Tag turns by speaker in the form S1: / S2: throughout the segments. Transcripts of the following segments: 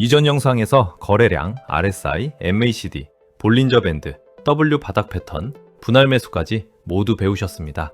S1: 이전 영상에서 거래량, RSI, MACD, 볼린저 밴드, W 바닥 패턴, 분할 매수까지 모두 배우셨습니다.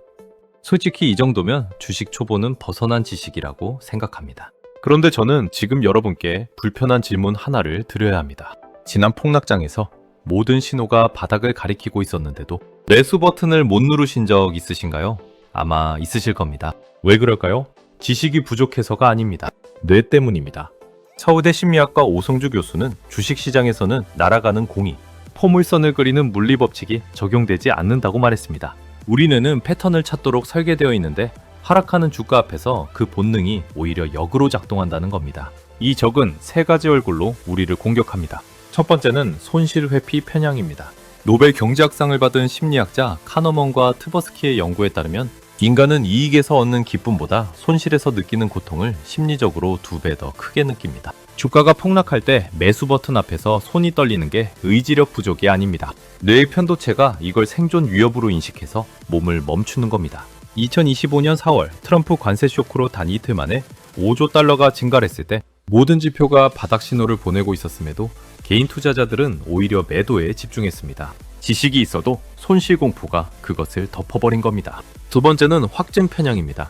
S1: 솔직히 이 정도면 주식 초보는 벗어난 지식이라고 생각합니다. 그런데 저는 지금 여러분께 불편한 질문 하나를 드려야 합니다. 지난 폭락장에서 모든 신호가 바닥을 가리키고 있었는데도 매수 버튼을 못 누르신 적 있으신가요? 아마 있으실 겁니다. 왜 그럴까요? 지식이 부족해서가 아닙니다. 뇌 때문입니다. 서울대 심리학과 오성주 교수는 주식시장에서는 날아가는 공이, 포물선을 그리는 물리법칙이 적용되지 않는다고 말했습니다. 우리 뇌는 패턴을 찾도록 설계되어 있는데 하락하는 주가 앞에서 그 본능이 오히려 역으로 작동한다는 겁니다. 이 적은 세 가지 얼굴로 우리를 공격합니다. 첫 번째는 손실 회피 편향입니다. 노벨 경제학상을 받은 심리학자 카너먼과 트버스키의 연구에 따르면 인간은 이익에서 얻는 기쁨보다 손실에서 느끼는 고통을 심리적으로 2배 더 크게 느낍니다. 주가가 폭락할 때 매수 버튼 앞에서 손이 떨리는 게 의지력 부족이 아닙니다. 뇌의 편도체가 이걸 생존 위협으로 인식해서 몸을 멈추는 겁니다. 2025년 4월 트럼프 관세 쇼크로 단 이틀 만에 5조 달러가 증가했을 때 모든 지표가 바닥 신호를 보내고 있었음에도 개인 투자자들은 오히려 매도에 집중했습니다. 지식이 있어도 손실 공포가 그것을 덮어버린 겁니다. 두 번째는 확증 편향입니다.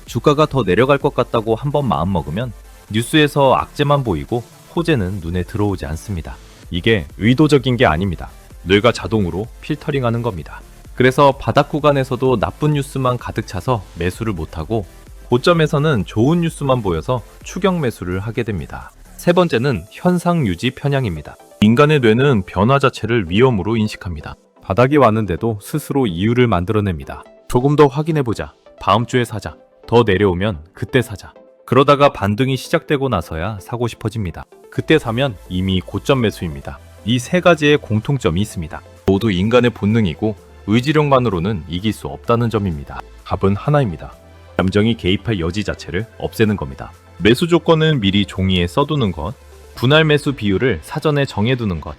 S1: 주가가 더 내려갈 것 같다고 한번 마음먹으면 뉴스에서 악재만 보이고 호재는 눈에 들어오지 않습니다. 이게 의도적인 게 아닙니다. 뇌가 자동으로 필터링하는 겁니다. 그래서 바닥 구간에서도 나쁜 뉴스만 가득 차서 매수를 못하고 고점에서는 좋은 뉴스만 보여서 추격 매수를 하게 됩니다. 세 번째는 현상 유지 편향입니다. 인간의 뇌는 변화 자체를 위험으로 인식합니다. 바닥이 왔는데도 스스로 이유를 만들어냅니다. 조금 더 확인해보자. 다음 주에 사자. 더 내려오면 그때 사자. 그러다가 반등이 시작되고 나서야 사고 싶어집니다. 그때 사면 이미 고점 매수입니다. 이 세 가지의 공통점이 있습니다. 모두 인간의 본능이고 의지력만으로는 이길 수 없다는 점입니다. 답은 하나입니다. 감정이 개입할 여지 자체를 없애는 겁니다. 매수 조건은 미리 종이에 써두는 것, 분할 매수 비율을 사전에 정해두는 것,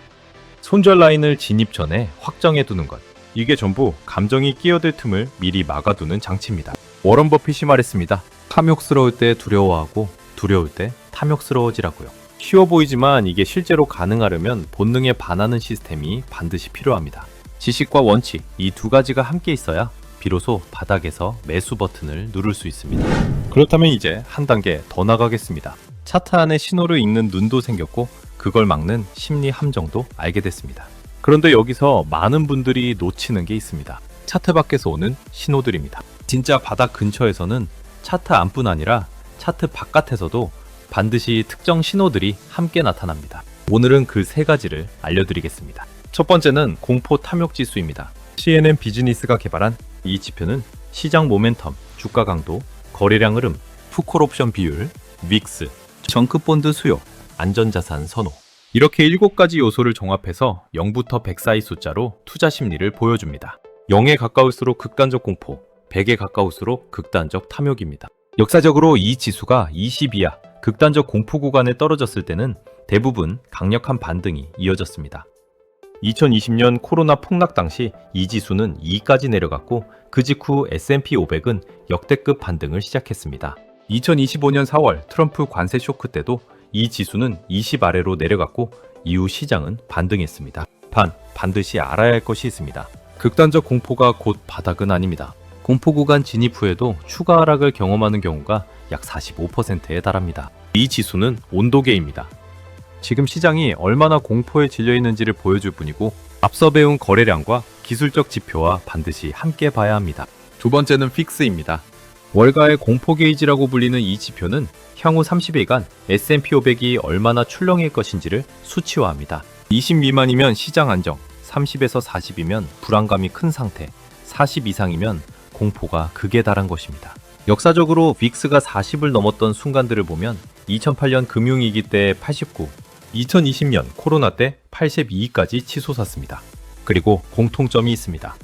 S1: 손절 라인을 진입 전에 확정해두는 것, 이게 전부 감정이 끼어들 틈을 미리 막아두는 장치입니다. 워런 버핏이 말했습니다. 탐욕스러울 때 두려워하고 두려울 때 탐욕스러워지라고요. 쉬워 보이지만 이게 실제로 가능하려면 본능에 반하는 시스템이 반드시 필요합니다. 지식과 원칙, 이 두 가지가 함께 있어야 비로소 바닥에서 매수 버튼을 누를 수 있습니다. 그렇다면 이제 한 단계 더 나가겠습니다. 차트 안에 신호를 읽는 눈도 생겼고 그걸 막는 심리 함정도 알게 됐습니다. 그런데 여기서 많은 분들이 놓치는 게 있습니다. 차트 밖에서 오는 신호들입니다. 진짜 바닥 근처에서는 차트 안뿐 아니라 차트 바깥에서도 반드시 특정 신호들이 함께 나타납니다. 오늘은 그 세 가지를 알려드리겠습니다. 첫 번째는 공포 탐욕 지수입니다. CNN 비즈니스가 개발한 이 지표는 시장 모멘텀, 주가 강도, 거래량 흐름, 푸콜 옵션 비율, 윅스, 정크본드 수요, 안전자산 선호, 이렇게 7가지 요소를 종합해서 0부터 100 사이 숫자로 투자 심리를 보여줍니다. 0에 가까울수록 극단적 공포, 100에 가까울수록 극단적 탐욕입니다. 역사적으로 이 지수가 20 이하 극단적 공포 구간에 떨어졌을 때는 대부분 강력한 반등이 이어졌습니다. 2020년 코로나 폭락 당시 이 지수는 2까지 내려갔고 그 직후 S&P 500은 역대급 반등을 시작했습니다. 2025년 4월 트럼프 관세 쇼크 때도 이 지수는 20 아래로 내려갔고 이후 시장은 반등했습니다. 반드시 알아야 할 것이 있습니다. 극단적 공포가 곧 바닥은 아닙니다. 공포 구간 진입 후에도 추가 하락을 경험하는 경우가 약 45%에 달합니다. 이 지수는 온도계입니다. 지금 시장이 얼마나 공포에 질려 있는지를 보여줄 뿐이고 앞서 배운 거래량과 기술적 지표와 반드시 함께 봐야 합니다. 두 번째는 픽스입니다. 월가의 공포 게이지라고 불리는 이 지표는 향후 30일간 S&P 500이 얼마나 출렁일 것인지를 수치화합니다. 20 미만이면 시장 안정, 30에서 40이면 불안감이 큰 상태, 40 이상이면 공포가 극에 달한 것입니다. 역사적으로 빅스가 40을 넘었던 순간들을 보면 2008년 금융위기 때 89, 2020년 코로나 때 82까지 치솟았습니다. 그리고 공통점이 있습니다.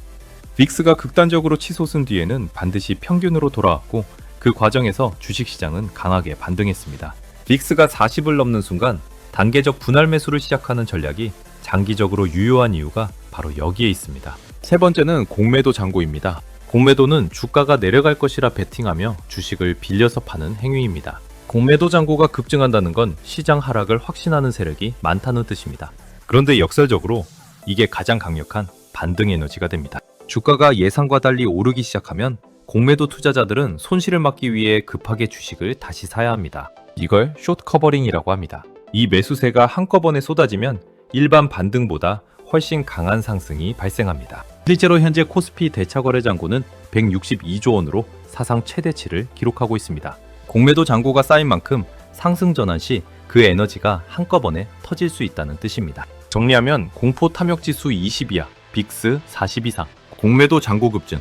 S1: 빅스가 극단적으로 치솟은 뒤에는 반드시 평균으로 돌아왔고 그 과정에서 주식시장은 강하게 반등했습니다. 빅스가 40을 넘는 순간 단계적 분할 매수를 시작하는 전략이 장기적으로 유효한 이유가 바로 여기에 있습니다. 세 번째는 공매도 잔고입니다. 공매도는 주가가 내려갈 것이라 베팅하며 주식을 빌려서 파는 행위입니다. 공매도 잔고가 급증한다는 건 시장 하락을 확신하는 세력이 많다는 뜻입니다. 그런데 역설적으로 이게 가장 강력한 반등 에너지가 됩니다. 주가가 예상과 달리 오르기 시작하면 공매도 투자자들은 손실을 막기 위해 급하게 주식을 다시 사야 합니다. 이걸 숏 커버링이라고 합니다. 이 매수세가 한꺼번에 쏟아지면 일반 반등보다 훨씬 강한 상승이 발생합니다. 실제로 현재 코스피 대차거래 잔고는 162조 원으로 사상 최대치를 기록하고 있습니다. 공매도 잔고가 쌓인 만큼 상승 전환 시 그 에너지가 한꺼번에 터질 수 있다는 뜻입니다. 정리하면 공포 탐욕 지수 20 이하, 빅스 40 이상, 공매도 잔고 급증,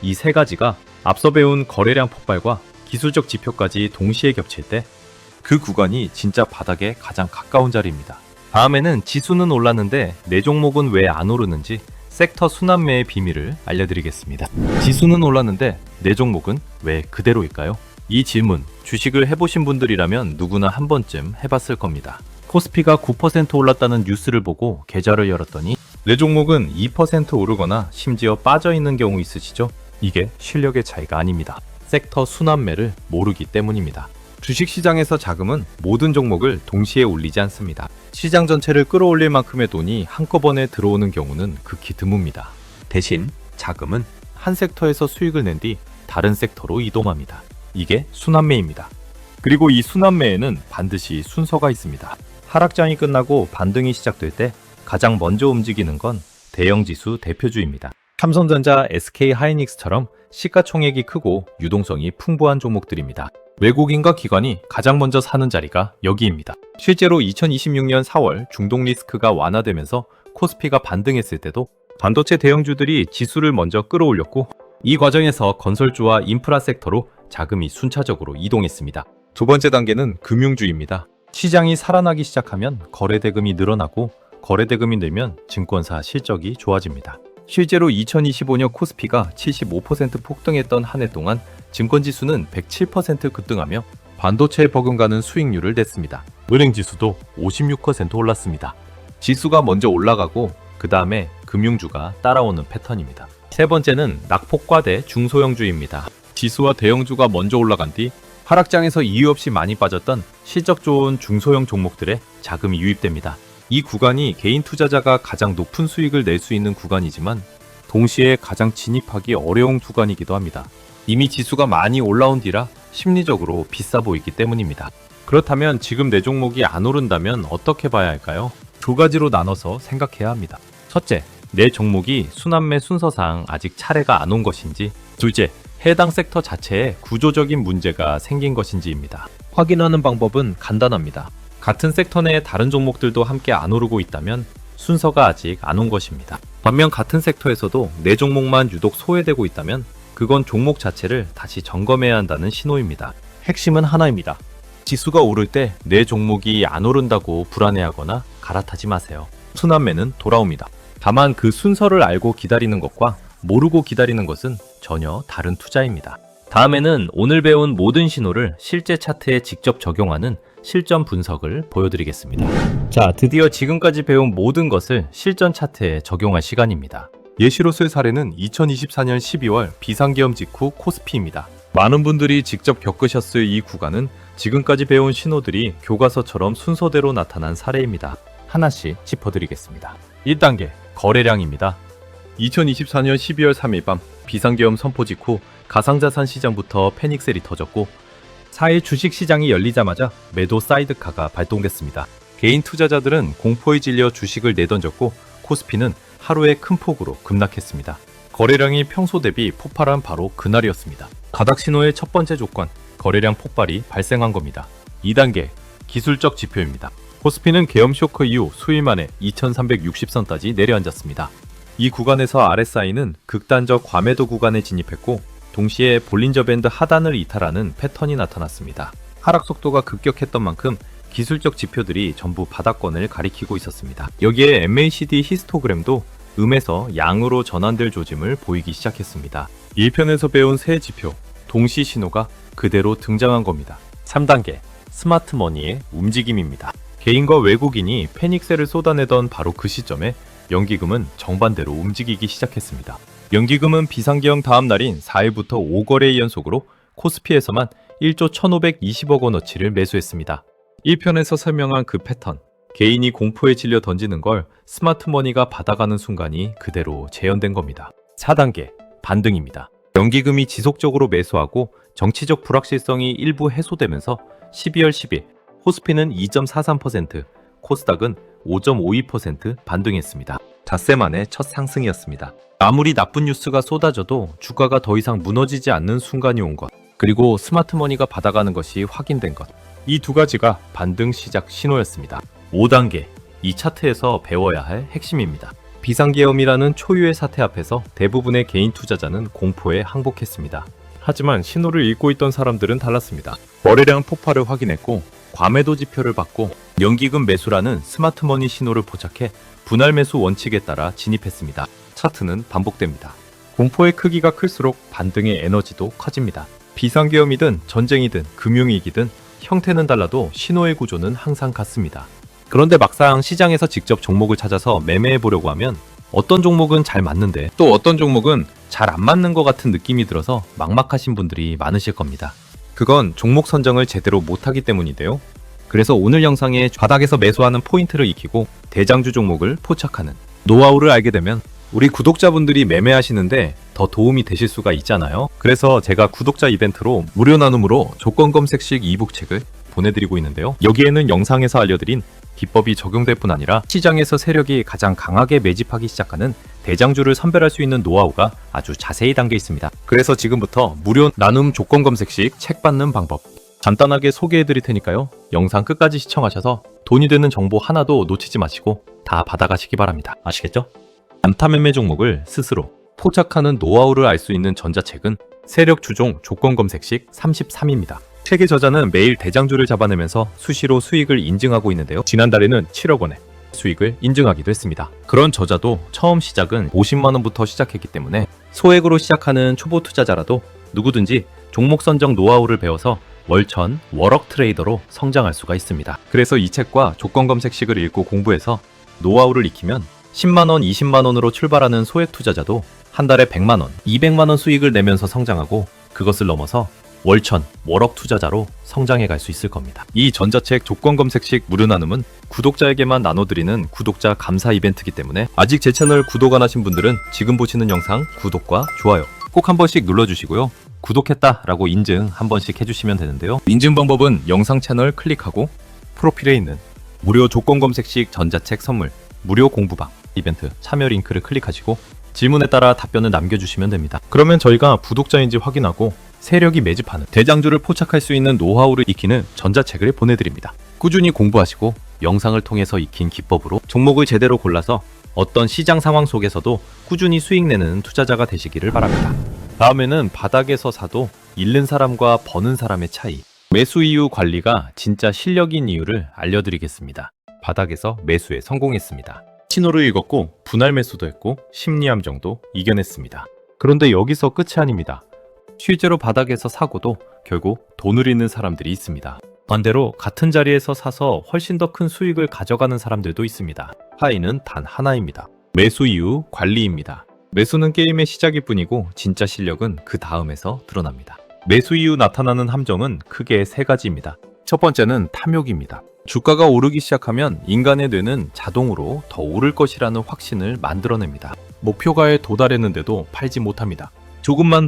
S1: 이 세 가지가 앞서 배운 거래량 폭발과 기술적 지표까지 동시에 겹칠 때 그 구간이 진짜 바닥에 가장 가까운 자리입니다. 다음에는 지수는 올랐는데 내 종목은 왜 안 오르는지 섹터 순환매의 비밀을 알려드리겠습니다. 지수는 올랐는데 내 종목은 왜 그대로일까요? 이 질문 주식을 해보신 분들이라면 누구나 한 번쯤 해봤을 겁니다. 코스피가 9% 올랐다는 뉴스를 보고 계좌를 열었더니 내 종목은 2% 오르거나 심지어 빠져있는 경우 있으시죠? 이게 실력의 차이가 아닙니다. 섹터 순환매를 모르기 때문입니다. 주식시장에서 자금은 모든 종목을 동시에 올리지 않습니다. 시장 전체를 끌어올릴 만큼의 돈이 한꺼번에 들어오는 경우는 극히 드뭅니다. 대신 자금은 한 섹터에서 수익을 낸 뒤 다른 섹터로 이동합니다. 이게 순환매입니다. 그리고 이 순환매에는 반드시 순서가 있습니다. 하락장이 끝나고 반등이 시작될 때 가장 먼저 움직이는 건 대형지수 대표주입니다. 삼성전자, SK하이닉스처럼 시가총액이 크고 유동성이 풍부한 종목들입니다. 외국인과 기관이 가장 먼저 사는 자리가 여기입니다. 실제로 2026년 4월 중동 리스크가 완화되면서 코스피가 반등했을 때도 반도체 대형주들이 지수를 먼저 끌어올렸고 이 과정에서 건설주와 인프라 섹터로 자금이 순차적으로 이동했습니다. 두 번째 단계는 금융주입니다. 시장이 살아나기 시작하면 거래대금이 늘어나고 거래대금이 늘면 증권사 실적이 좋아집니다. 실제로 2025년 코스피가 75% 폭등했던 한 해 동안 증권지수는 107% 급등하며 반도체에 버금가는 수익률을 냈습니다. 은행지수도 56% 올랐습니다. 지수가 먼저 올라가고 그 다음에 금융주가 따라오는 패턴입니다. 세 번째는 낙폭과대 중소형주입니다. 지수와 대형주가 먼저 올라간 뒤 하락장에서 이유 없이 많이 빠졌던 실적 좋은 중소형 종목들에 자금이 유입됩니다. 이 구간이 개인 투자자가 가장 높은 수익을 낼 수 있는 구간이지만 동시에 가장 진입하기 어려운 구간이기도 합니다. 이미 지수가 많이 올라온 뒤라 심리적으로 비싸 보이기 때문입니다. 그렇다면 지금 내 종목이 안 오른다면 어떻게 봐야 할까요? 두 가지로 나눠서 생각해야 합니다. 첫째, 내 종목이 순환매 순서상 아직 차례가 안 온 것인지, 둘째, 해당 섹터 자체에 구조적인 문제가 생긴 것인지입니다. 확인하는 방법은 간단합니다. 같은 섹터 내의 다른 종목들도 함께 안 오르고 있다면 순서가 아직 안 온 것입니다. 반면 같은 섹터에서도 내 종목만 유독 소외되고 있다면 그건 종목 자체를 다시 점검해야 한다는 신호입니다. 핵심은 하나입니다. 지수가 오를 때 내 종목이 안 오른다고 불안해하거나 갈아타지 마세요. 순환매는 돌아옵니다. 다만 그 순서를 알고 기다리는 것과 모르고 기다리는 것은 전혀 다른 투자입니다. 다음에는 오늘 배운 모든 신호를 실제 차트에 직접 적용하는 실전 분석을 보여드리겠습니다. 자, 드디어 지금까지 배운 모든 것을 실전 차트에 적용할 시간입니다. 예시로 쓸 사례는 2024년 12월 비상계엄 직후 코스피입니다. 많은 분들이 직접 겪으셨을 이 구간은 지금까지 배운 신호들이 교과서처럼 순서대로 나타난 사례입니다. 하나씩 짚어드리겠습니다. 1단계, 거래량입니다. 2024년 12월 3일 밤 비상계엄 선포 직후 가상자산 시장부터 패닉셀이 터졌고 4일 주식시장이 열리자마자 매도 사이드카가 발동됐습니다. 개인 투자자들은 공포에 질려 주식을 내던졌고 코스피는 하루에 큰 폭으로 급락했습니다. 거래량이 평소 대비 폭발한 바로 그날이었습니다. 바닥 신호의 첫 번째 조건, 거래량 폭발이 발생한 겁니다. 2단계, 기술적 지표입니다. 코스피는 계엄 쇼크 이후 수일 만에 2360선까지 내려앉았습니다. 이 구간에서 RSI는 극단적 과매도 구간에 진입했고 동시에 볼린저 밴드 하단을 이탈하는 패턴이 나타났습니다. 하락 속도가 급격했던 만큼 기술적 지표들이 전부 바닥권을 가리키고 있었습니다. 여기에 MACD 히스토그램도 음에서 양으로 전환될 조짐을 보이기 시작했습니다. 1편에서 배운 세 지표, 동시 신호가 그대로 등장한 겁니다. 3단계, 스마트머니의 움직임입니다. 개인과 외국인이 패닉셀을 쏟아내던 바로 그 시점에 연기금은 정반대로 움직이기 시작했습니다. 연기금은 비상계엄 다음 날인 4일부터 5거래 연속으로 코스피에서만 1조 1,520억 원어치를 매수했습니다. 1편에서 설명한 그 패턴, 개인이 공포에 질려 던지는 걸 스마트머니가 받아가는 순간이 그대로 재현된 겁니다. 4단계, 반등입니다. 연기금이 지속적으로 매수하고 정치적 불확실성이 일부 해소되면서 12월 10일 코스피는 2.43%, 코스닥은 5.52% 반등했습니다. 닷새 만에 첫 상승이었습니다. 아무리 나쁜 뉴스가 쏟아져도 주가가 더 이상 무너지지 않는 순간이 온 것, 그리고 스마트머니가 받아가는 것이 확인된 것, 이 두 가지가 반등 시작 신호였습니다. 5단계, 이 차트에서 배워야 할 핵심입니다. 비상계엄이라는 초유의 사태 앞에서 대부분의 개인 투자자는 공포에 항복했습니다. 하지만 신호를 읽고 있던 사람들은 달랐습니다. 거래량 폭발을 확인했고 과매도 지표를 받고 연기금 매수라는 스마트머니 신호를 포착해 분할 매수 원칙에 따라 진입했습니다. 차트는 반복됩니다. 공포의 크기가 클수록 반등의 에너지도 커집니다. 비상계엄이든 전쟁이든 금융위기든 형태는 달라도 신호의 구조는 항상 같습니다. 그런데 막상 시장에서 직접 종목을 찾아서 매매해 보려고 하면 어떤 종목은 잘 맞는데 또 어떤 종목은 잘 안 맞는 것 같은 느낌이 들어서 막막하신 분들이 많으실 겁니다. 그건 종목 선정을 제대로 못하기 때문인데요. 그래서 오늘 영상에 바닥에서 매수하는 포인트를 익히고 대장주 종목을 포착하는 노하우를 알게 되면 우리 구독자분들이 매매하시는데 더 도움이 되실 수가 있잖아요. 그래서 제가 구독자 이벤트로 무료 나눔으로 조건 검색식 이북책을 보내드리고 있는데요. 여기에는 영상에서 알려드린 기법이 적용될 뿐 아니라 시장에서 세력이 가장 강하게 매집하기 시작하는 대장주를 선별할 수 있는 노하우가 아주 자세히 담겨 있습니다. 그래서 지금부터 무료 나눔 조건 검색식 책 받는 방법 간단하게 소개해 드릴 테니까요. 영상 끝까지 시청하셔서 돈이 되는 정보 하나도 놓치지 마시고 다 받아가시기 바랍니다. 아시겠죠? 단타 매매 종목을 스스로 포착하는 노하우를 알 수 있는 전자책은 세력 주종 조건 검색식 33입니다. 책의 저자는 매일 대장주를 잡아내면서 수시로 수익을 인증하고 있는데요. 지난달에는 7억 원의 수익을 인증하기도 했습니다. 그런 저자도 처음 시작은 50만 원부터 시작했기 때문에 소액으로 시작하는 초보 투자자라도 누구든지 종목 선정 노하우를 배워서 월천, 월억 트레이더로 성장할 수가 있습니다. 그래서 이 책과 조건 검색식을 읽고 공부해서 노하우를 익히면 10만원, 20만원으로 출발하는 소액 투자자도 한 달에 100만원, 200만원 수익을 내면서 성장하고 그것을 넘어서 월천, 월억 투자자로 성장해 갈 수 있을 겁니다. 이 전자책 조건 검색식 무료 나눔은 구독자에게만 나눠드리는 구독자 감사 이벤트이기 때문에 아직 제 채널 구독 안 하신 분들은 지금 보시는 영상 구독과 좋아요 꼭 한 번씩 눌러주시고요. 구독했다 라고 인증 한 번씩 해주시면 되는데요. 인증 방법은 영상 채널 클릭하고 프로필에 있는 무료 조건 검색식 전자책 선물 무료 공부방 이벤트 참여 링크를 클릭하시고 질문에 따라 답변을 남겨주시면 됩니다. 그러면 저희가 구독자인지 확인하고 세력이 매집하는 대장주를 포착할 수 있는 노하우를 익히는 전자책을 보내드립니다. 꾸준히 공부하시고 영상을 통해서 익힌 기법으로 종목을 제대로 골라서 어떤 시장 상황 속에서도 꾸준히 수익 내는 투자자가 되시기를 바랍니다. 다음에는 바닥에서 사도 잃는 사람과 버는 사람의 차이, 매수 이유 관리가 진짜 실력인 이유를 알려드리겠습니다. 바닥에서 매수에 성공했습니다. 신호를 읽었고 분할 매수도 했고 심리 함정도 이겨냈습니다. 그런데 여기서 끝이 아닙니다. 실제로 바닥에서 사고도 결국 돈을 잃는 사람들이 있습니다. 반대로 같은 자리에서 사서 훨씬 더 큰 수익을 가져가는 사람들도 있습니다. 하이는 단 하나입니다. 매수 이유 관리입니다. 매수는 게임의 시작일 뿐이고 진짜 실력은 그 다음에서 드러납니다. 매수 이후 나타나는 함정은 크게 세 가지입니다. 첫 번째는 탐욕입니다. 주가가 오르기 시작하면 인간의 뇌는 자동으로 더 오를 것이라는 확신을 만들어냅니다. 목표가에 도달했는데도 팔지 못합니다. 조금만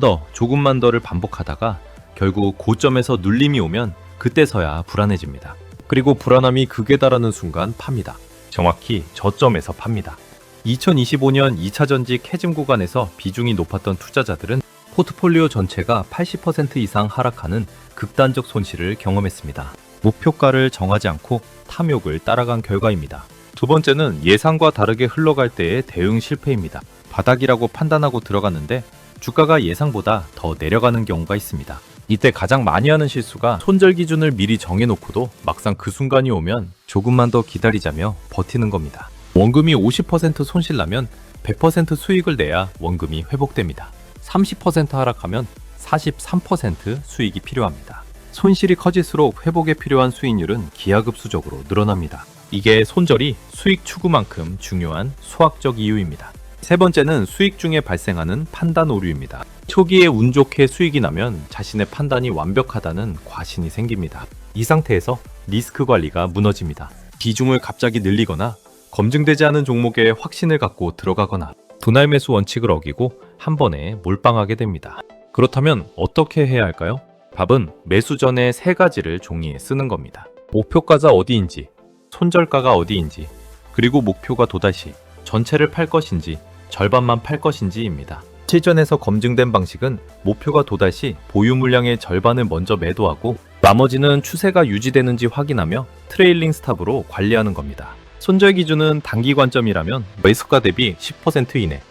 S1: 더를 반복하다가 결국 고점에서 눌림이 오면 그때서야 불안해집니다. 그리고 불안함이 극에 달하는 순간 팝니다. 정확히 저점에서 팝니다. 2025년 2차 전직 해즘 구간에서 비중이 높았던 투자자들은 포트폴리오 전체가 80% 이상 하락하는 극단적 손실을 경험했습니다. 목표가를 정하지 않고 탐욕을 따라간 결과입니다. 두 번째는 예상과 다르게 흘러갈 때의 대응 실패입니다. 바닥이라고 판단하고 들어갔는데 주가가 예상보다 더 내려가는 경우가 있습니다. 이때 가장 많이 하는 실수가 손절 기준을 미리 정해놓고도 막상 그 순간이 오면 조금만 더 기다리자며 버티는 겁니다. 원금이 50% 손실 나면 100% 수익을 내야 원금이 회복됩니다. 30% 하락하면 43% 수익이 필요합니다. 손실이 커질수록 회복에 필요한 수익률은 기하급수적으로 늘어납니다. 이게 손절이 수익 추구만큼 중요한 수학적 이유입니다. 세 번째는 수익 중에 발생하는 판단 오류입니다. 초기에 운 좋게 수익이 나면 자신의 판단이 완벽하다는 과신이 생깁니다. 이 상태에서 리스크 관리가 무너집니다. 비중을 갑자기 늘리거나 검증되지 않은 종목에 확신을 갖고 들어가거나 분할 매수 원칙을 어기고 한 번에 몰빵하게 됩니다. 그렇다면 어떻게 해야 할까요? 답은 매수 전에 세 가지를 종이에 쓰는 겁니다. 목표가가 어디인지, 손절가가 어디인지, 그리고 목표가 도달시 전체를 팔 것인지 절반만 팔 것인지입니다. 실전에서 검증된 방식은 목표가 도달시 보유 물량의 절반을 먼저 매도하고 나머지는 추세가 유지되는지 확인하며 트레일링 스탑으로 관리하는 겁니다. 손절 기준은 단기 관점이라면 매수가 대비 10% 이내,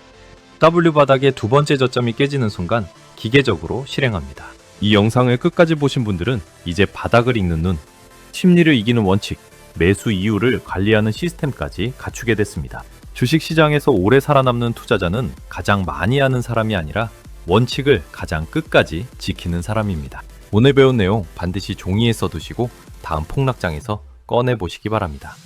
S1: W 바닥의 두 번째 저점이 깨지는 순간 기계적으로 실행합니다. 이 영상을 끝까지 보신 분들은 이제 바닥을 읽는 눈, 심리를 이기는 원칙, 매수 이유를 관리하는 시스템까지 갖추게 됐습니다. 주식시장에서 오래 살아남는 투자자는 가장 많이 하는 사람이 아니라 원칙을 가장 끝까지 지키는 사람입니다. 오늘 배운 내용 반드시 종이에 써두시고 다음 폭락장에서 꺼내보시기 바랍니다.